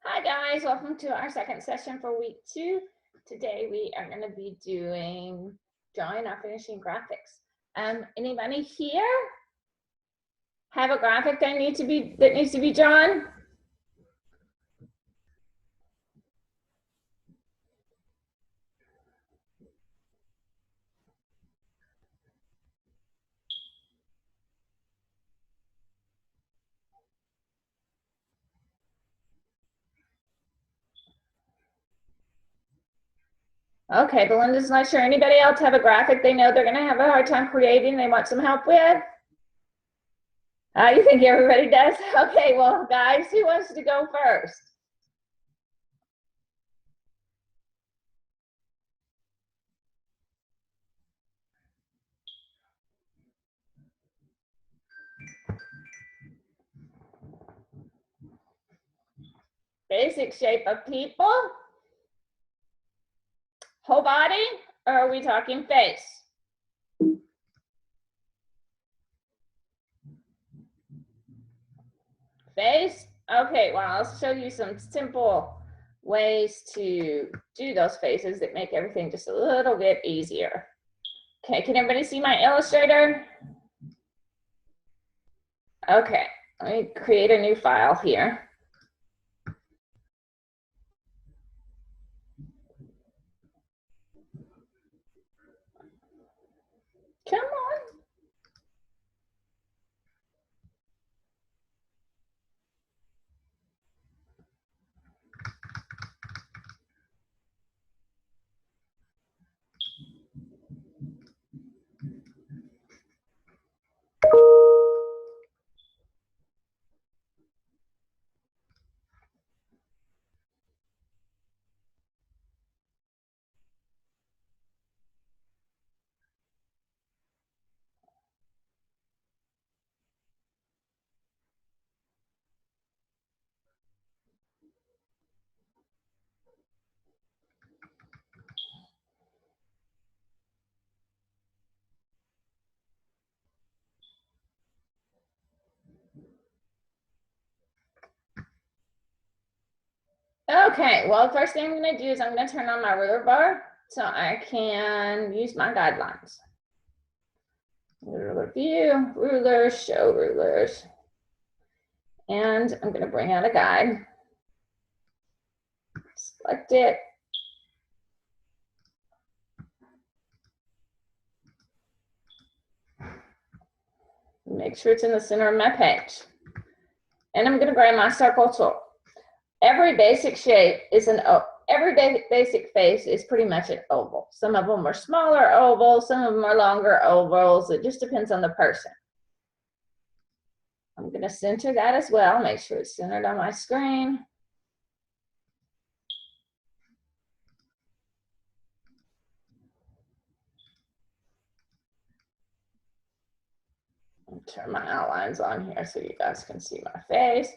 Hi guys, welcome to our second session for week 2. Today we are going to be doing drawing or finishing graphics. Anybody here have a graphic that needs to be drawn? Okay, Belinda's not sure. Anybody else have a graphic they know they're going to have a hard time creating, they want some help with? You think everybody does? Okay, well guys, who wants to go first? Basic shape of people? Whole body? Or are we talking face? Face? Okay, well, I'll show you some simple ways to do those faces that make everything just a little bit easier. Okay, can everybody see my Illustrator? Okay, let me create a new file here. Come on. Okay, well, the first thing I'm going to do is I'm going to turn on my ruler bar so I can use my guidelines. Ruler view, rulers, show rulers. And I'm going to bring out a guide. Select it. Make sure it's in the center of my page. And I'm going to grab my circle tool. Every basic shape is every basic face is pretty much an oval. Some of them are smaller ovals, some of them are longer ovals. It just depends on the person. I'm going to center that as well. Make sure it's centered on my screen. Turn my outlines on here so you guys can see my face.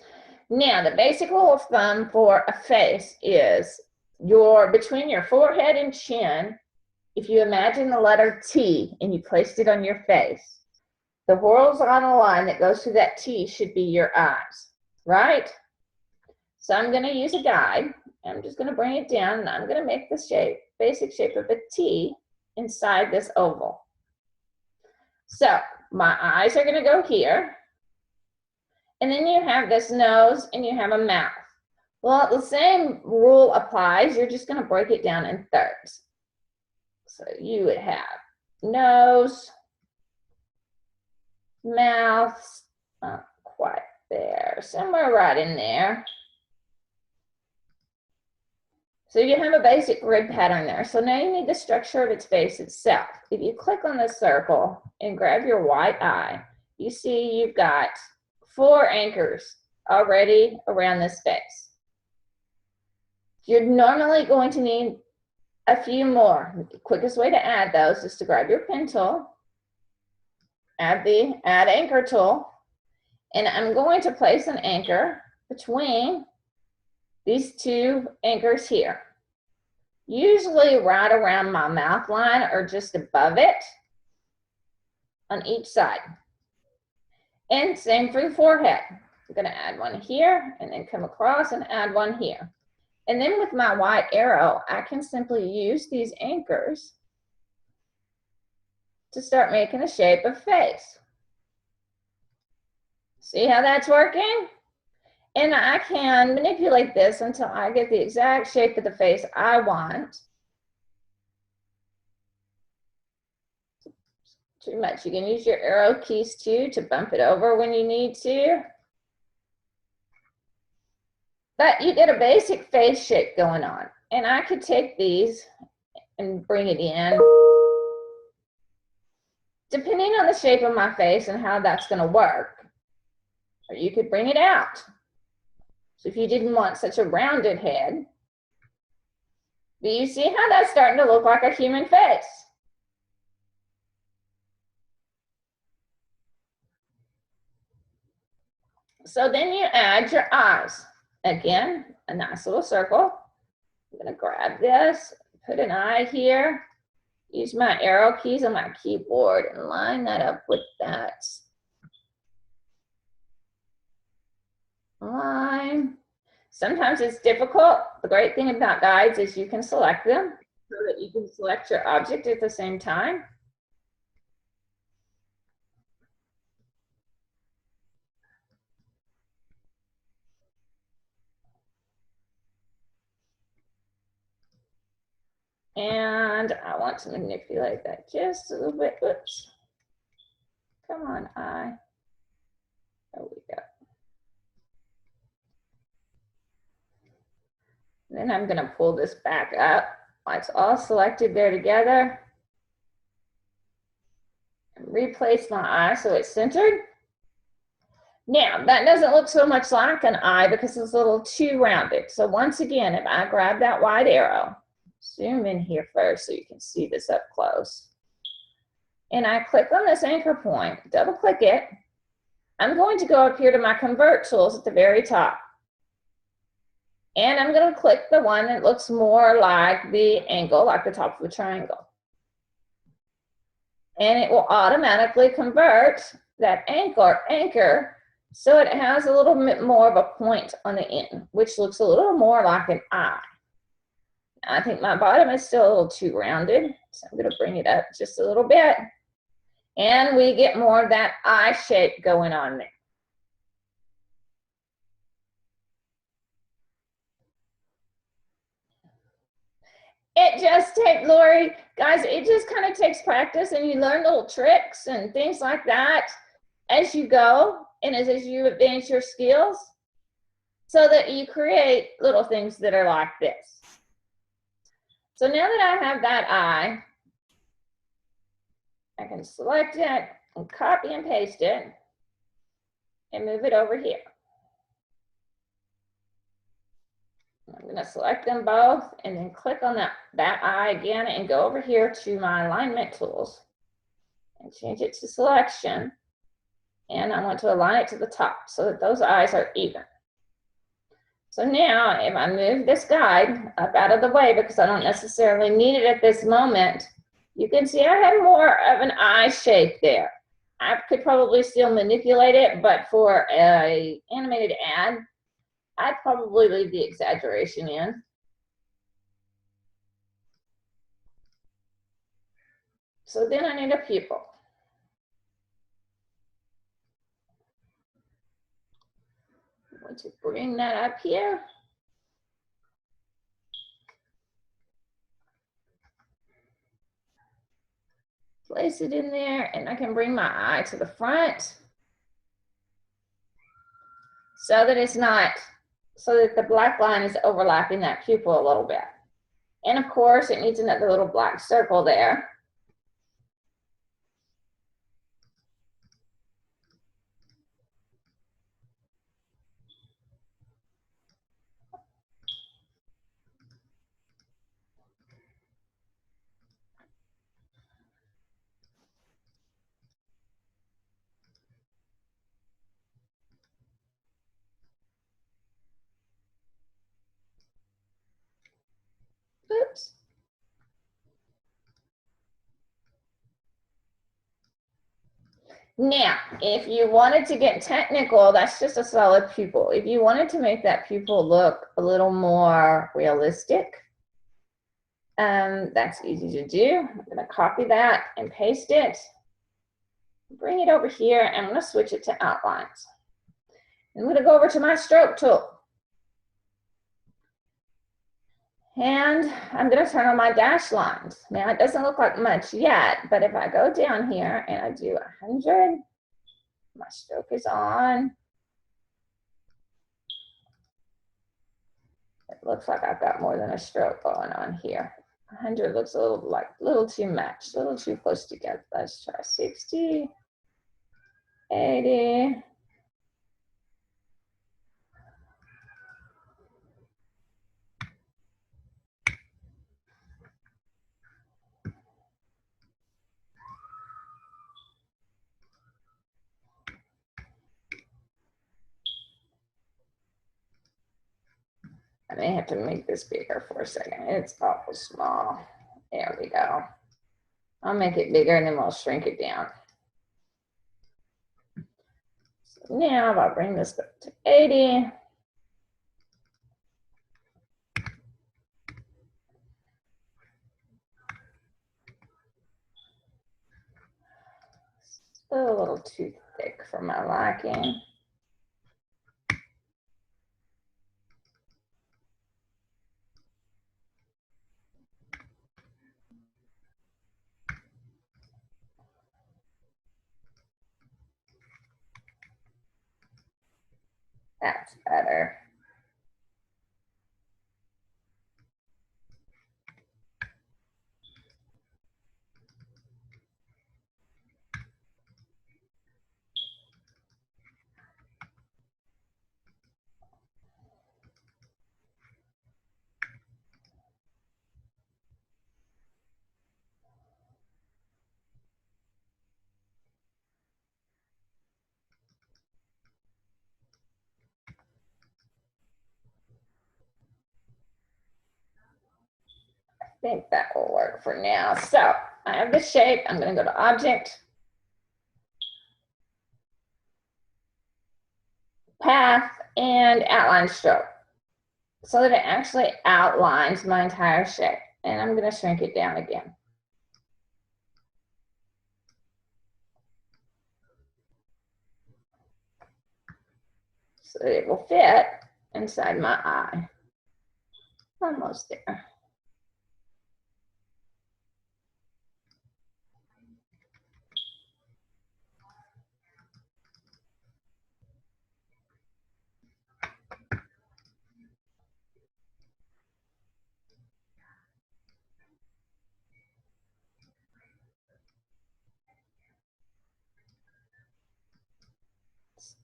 Now, the basic rule of thumb for a face is between your forehead and chin, if you imagine the letter T and you placed it on your face, the horizontal line that goes through that T should be your eyes, right? So I'm going to use a guide. I'm just going to bring it down and I'm going to make the basic shape of a T inside this oval. So my eyes are going to go here. And then you have this nose and you have a mouth. Well, the same rule applies. You're just going to break it down in thirds. So you would have nose, mouth, not quite there, somewhere right in there. So you have a basic grid pattern there. So now you need the structure of its face itself. If you click on the circle and grab your white eye, you see you've got 4 anchors already around this face. You're normally going to need a few more. The quickest way to add those is to grab your pen tool, add the Add Anchor tool, and I'm going to place an anchor between these 2 anchors here. Usually right around my mouth line or just above it on each side. And same for the forehead. I'm going to add one here and then come across and add one here. And then with my white arrow, I can simply use these anchors to start making the shape of face. See how that's working? And I can manipulate this until I get the exact shape of the face I want. Too much. You can use your arrow keys too to bump it over when you need to. But you get a basic face shape going on. And I could take these and bring it in, depending on the shape of my face and how that's going to work. Or you could bring it out. So if you didn't want such a rounded head, but you see how that's starting to look like a human face. So then you add your eyes. Again, a nice little circle. I'm going to grab this, put an eye here, use my arrow keys on my keyboard and line that up with that line. Sometimes it's difficult. The great thing about guides is you can select them so that you can select your object at the same time. And I want to manipulate that just a little bit. Oops. Come on, eye. There we go. Then I'm going to pull this back up. It's all selected there together. And replace my eye so it's centered. Now, that doesn't look so much like an eye because it's a little too rounded. So once again, if I grab that white arrow, zoom in here first so you can see this up close. And I click on this anchor point, double click it. I'm going to go up here to my convert tools at the very top. And I'm going to click the one that looks more like the angle, like the top of a triangle. And it will automatically convert that anchor so it has a little bit more of a point on the end, which looks a little more like an eye. I think my bottom is still a little too rounded, so I'm going to bring it up just a little bit. And we get more of that eye shape going on there. It just takes, Lori, guys, it just kind of takes practice, and you learn little tricks and things like that as you go and as you advance your skills so that you create little things that are like this. So now that I have that eye, I can select it and copy and paste it and move it over here. I'm going to select them both and then click on that eye again and go over here to my alignment tools and change it to selection. And I want to align it to the top so that those eyes are even. So now if I move this guide up out of the way because I don't necessarily need it at this moment, you can see I have more of an eye shape there. I could probably still manipulate it, but for an animated ad, I'd probably leave the exaggeration in. So then I need a pupil. I'm going to bring that up here. Place it in there, and I can bring my eye to the front so that it's not, so that the black line is overlapping that pupil a little bit. And of course, it needs another little black circle there. Oops. Now, if you wanted to get technical, that's just a solid pupil. If you wanted to make that pupil look a little more realistic, that's easy to do. I'm going to copy that and paste it. Bring it over here, and I'm going to switch it to outlines. I'm going to go over to my stroke tool. And I'm going to turn on my dash lines. Now, it doesn't look like much yet, but if I go down here and I do 100, my stroke is on. It looks like I've got more than a stroke going on here. 100 looks a little too much, a little too close together. Let's try 60, 80. I may have to make this bigger for a second. It's awful small. There we go. I'll make it bigger and then we'll shrink it down. So now if I bring this up to 80. Still a little too thick for my liking. That's better. I think that will work for now. So I have the shape. I'm going to go to Object, Path, and Outline Stroke, so that it actually outlines my entire shape. And I'm going to shrink it down again. So that it will fit inside my eye. Almost there.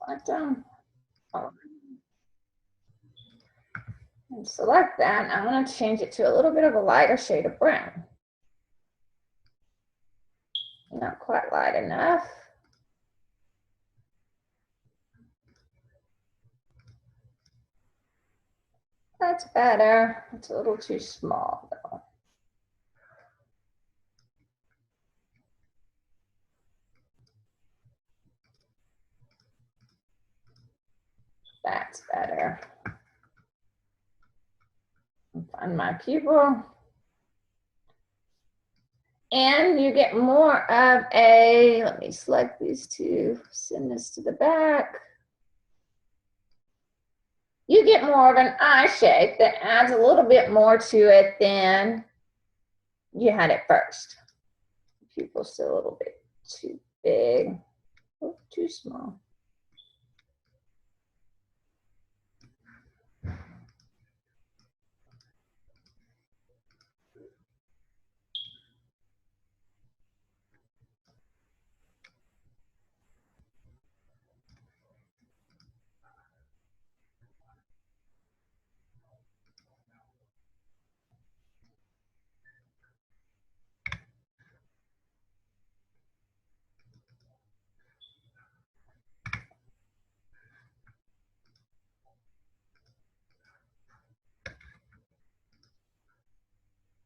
Select them. And select that. I'm going to change it to a little bit of a lighter shade of brown. Not quite light enough. That's better. It's a little too small though. That's better. Find my pupil. And you get more of a, let me select these two, send this to the back. You get more of an eye shape that adds a little bit more to it than you had at first. The pupil's still a little bit too big, too small.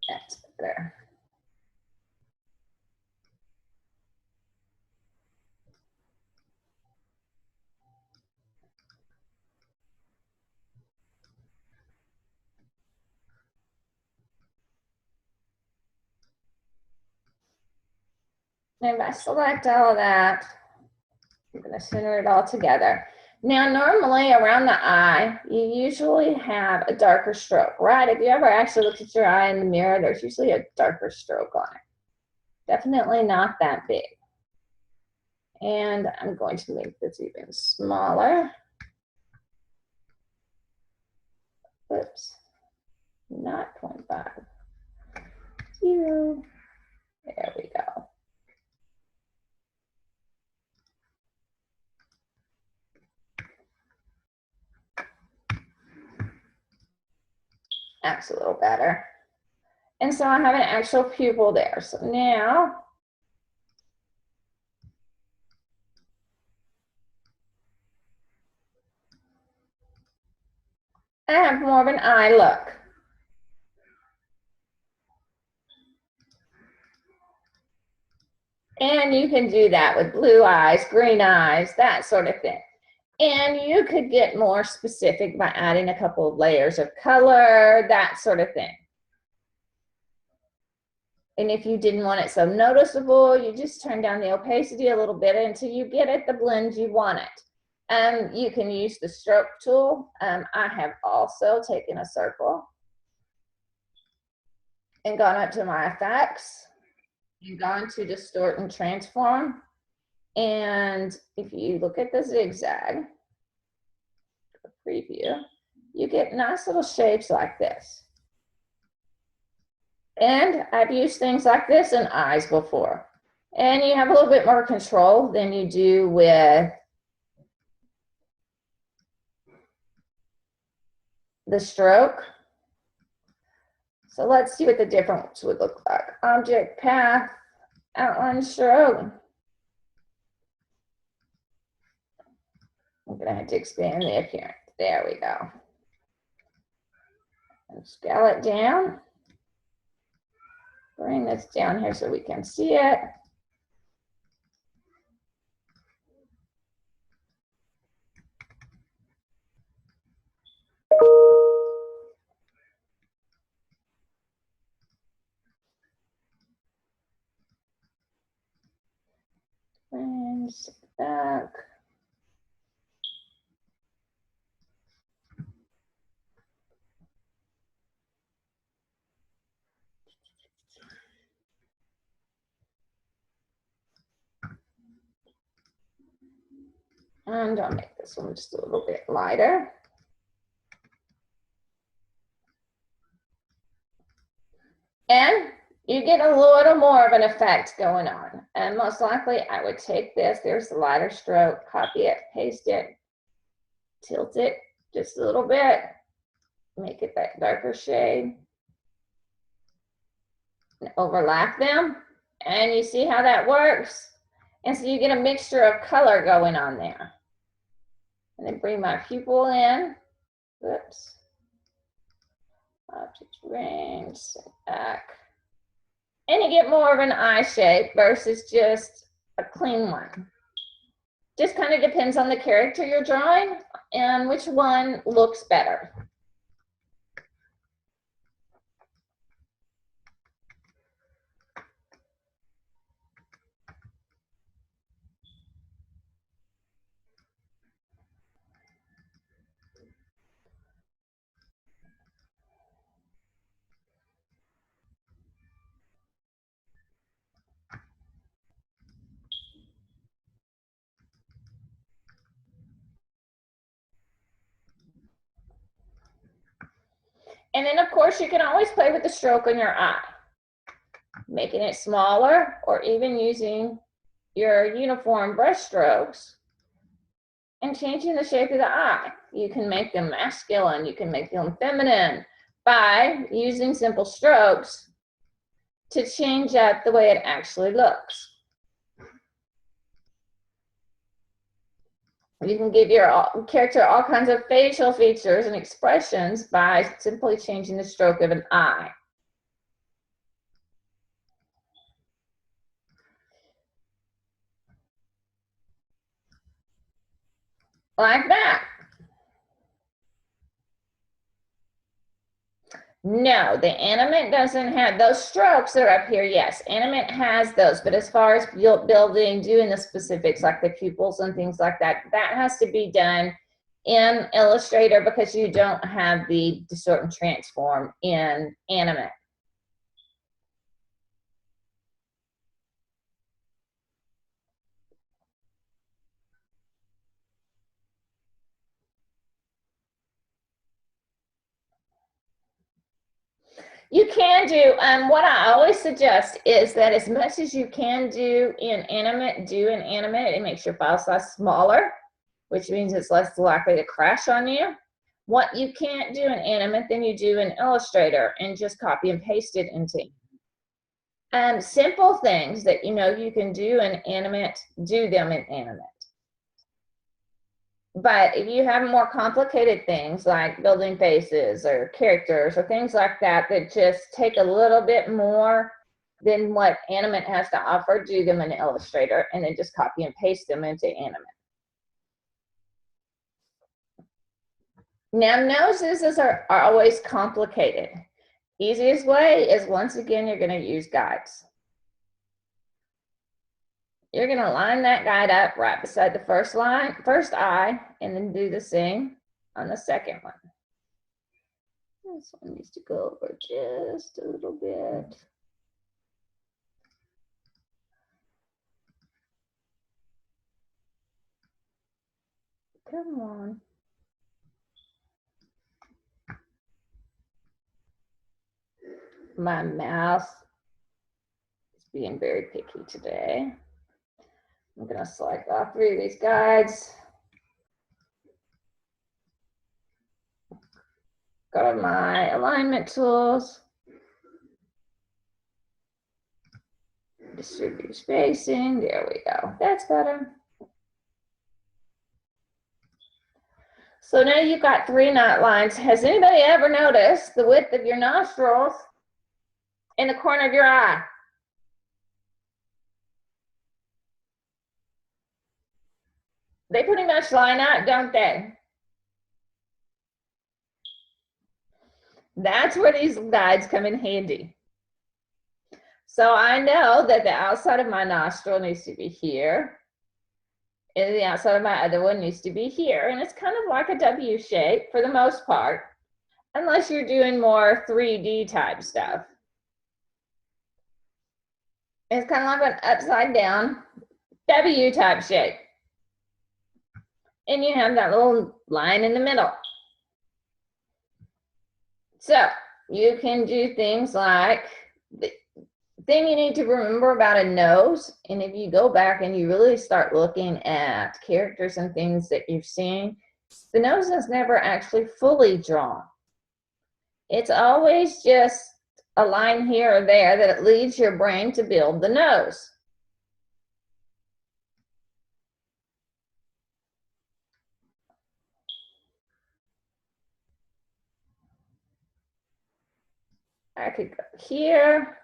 That's better. And if I select all of that, I'm going to center it all together. Now, normally around the eye, you usually have a darker stroke, right? If you ever actually looked at your eye in the mirror, there's usually a darker stroke on it. Definitely not that big. And I'm going to make this even smaller. Oops, not 0.5. 0. There we go. That's a little better. And so I have an actual pupil there. So now I have more of an eye look. And you can do that with blue eyes, green eyes, that sort of thing. And you could get more specific by adding a couple of layers of color, that sort of thing. And if you didn't want it so noticeable, you just turn down the opacity a little bit until you get it the blend you want it. You can use the stroke tool. I have also taken a circle and gone up to my effects and gone to distort and transform. And if you look at the zigzag preview, you get nice little shapes like this. And I've used things like this in eyes before. And you have a little bit more control than you do with the stroke. So let's see what the difference would look like. Object, path, outline, stroke. I'm gonna have to expand the appearance. There we go. And scale it down. Bring this down here so we can see it. And back. And I'll make this one just a little bit lighter. And you get a little more of an effect going on. And most likely I would take this, there's the lighter stroke, copy it, paste it, tilt it just a little bit, make it that darker shade, and overlap them. And you see how that works? And so you get a mixture of color going on there. And then bring my pupil in. Whoops. Object range, back. And you get more of an eye shape versus just a clean one. Just kind of depends on the character you're drawing and which one looks better. And then of course you can always play with the stroke on your eye, making it smaller or even using your uniform brush strokes and changing the shape of the eye. You can make them masculine, you can make them feminine by using simple strokes to change up the way it actually looks. You can give your character all kinds of facial features and expressions by simply changing the stroke of an eye. Like that. No, the animate doesn't have those strokes that are up here. Yes, animate has those, but as far as building, doing the specifics like the pupils and things like that, that has to be done in Illustrator because you don't have the distort and transform in animate. You can do, what I always suggest is that as much as you can do in animate, do in animate. It makes your file size smaller, which means it's less likely to crash on you. What you can't do in animate, then you do in Illustrator and just copy and paste it into. Simple things that you know you can do in animate, do them in animate. But if you have more complicated things like building faces or characters or things like that that just take a little bit more than what animate has to offer, do them in Illustrator and then just copy and paste them into animate. Now noses are always complicated. Easiest way is, once again, you're going to use guides. You're going to line that guide up right beside the first eye, and then do the same on the second one. This one needs to go over just a little bit. Come on. My mouse is being very picky today. I'm going to select all three of these guides. Go to my alignment tools. Distribute spacing. There we go. That's better. So now you've got three knot lines. Has anybody ever noticed the width of your nostrils in the corner of your eye? They pretty much line up, don't they? That's where these guides come in handy. So I know that the outside of my nostril needs to be here, and the outside of my other one needs to be here. And it's kind of like a W shape for the most part, unless you're doing more 3D type stuff. It's kind of like an upside down W type shape. And you have that little line in the middle. So you can do things like, the thing you need to remember about a nose, and if you go back and you really start looking at characters and things that you've seen, the nose is never actually fully drawn. It's always just a line here or there that it leads your brain to build the nose. I could go here,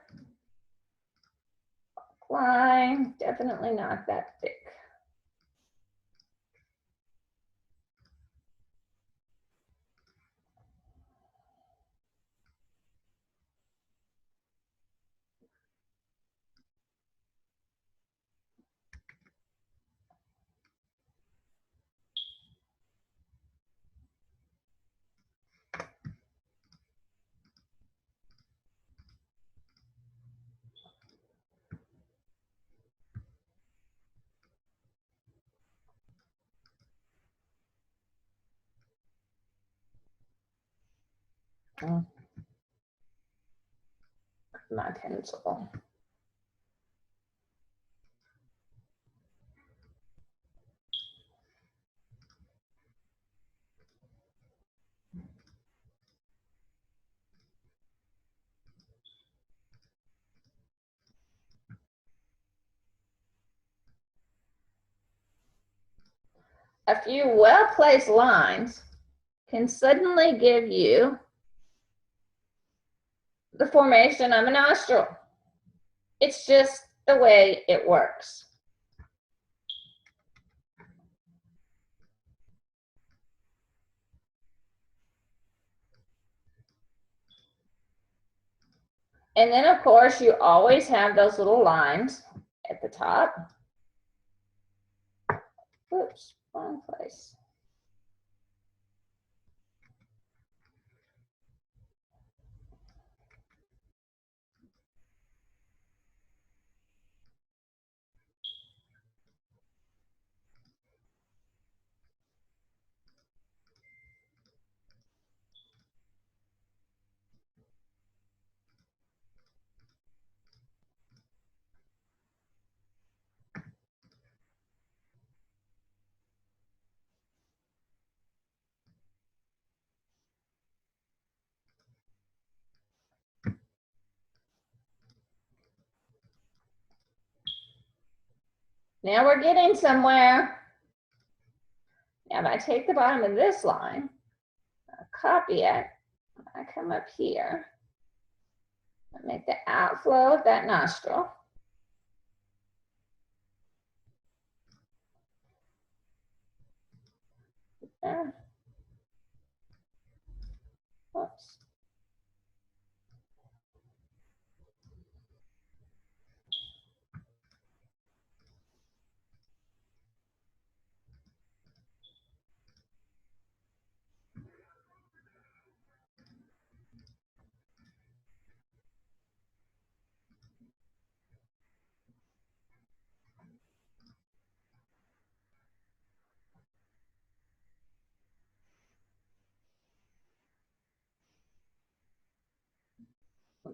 line, definitely not that thick. My pencil. A few well-placed lines can suddenly give you the formation of a nostril. It's just the way it works. And then of course you always have those little lines at the top. Oops, wrong place. Now we're getting somewhere. Now if I take the bottom of this line, I copy it, I come up here, I make the outflow of that nostril. There. Oops.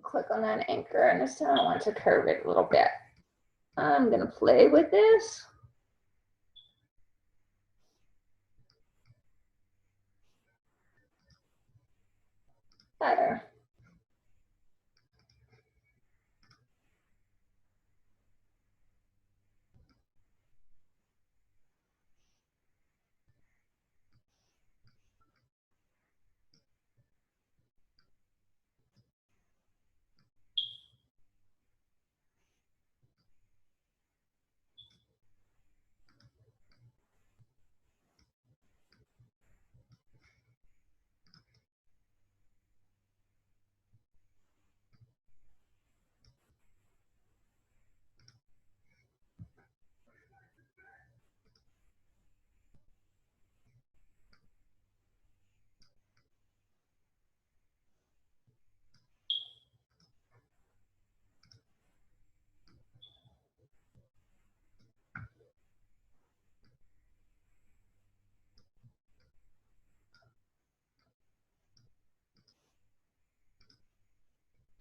Click on that anchor, and this time I want to curve it a little bit. I'm going to play with this. Better.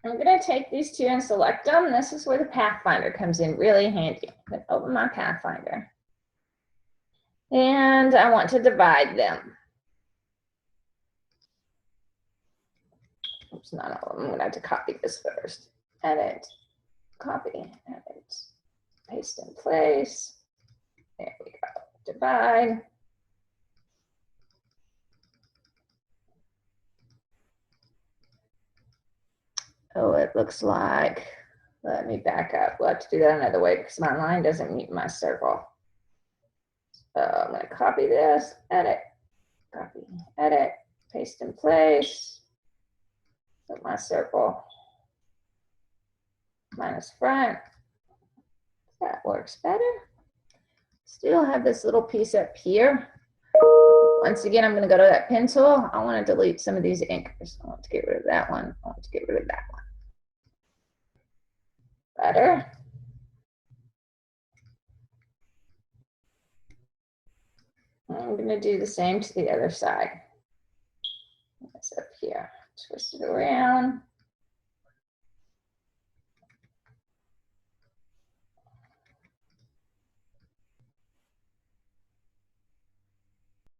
I'm going to take these two and select them. This is where the Pathfinder comes in really handy. I'm going to open my Pathfinder. And I want to divide them. Oops, not all of them. I'm going to have to copy this first. Edit, copy, edit, paste in place. There we go. Divide. Oh, it looks like, let me back up. We'll have to do that another way because my line doesn't meet my circle. So I'm going to copy this, edit, copy, edit, paste in place. Put my circle minus front. That works better. Still have this little piece up here. Once again, I'm going to go to that pen tool. I want to delete some of these anchors. I want to get rid of that one. I want to get rid of that one. Better. I'm going to do the same to the other side. That's up here. Twist it around.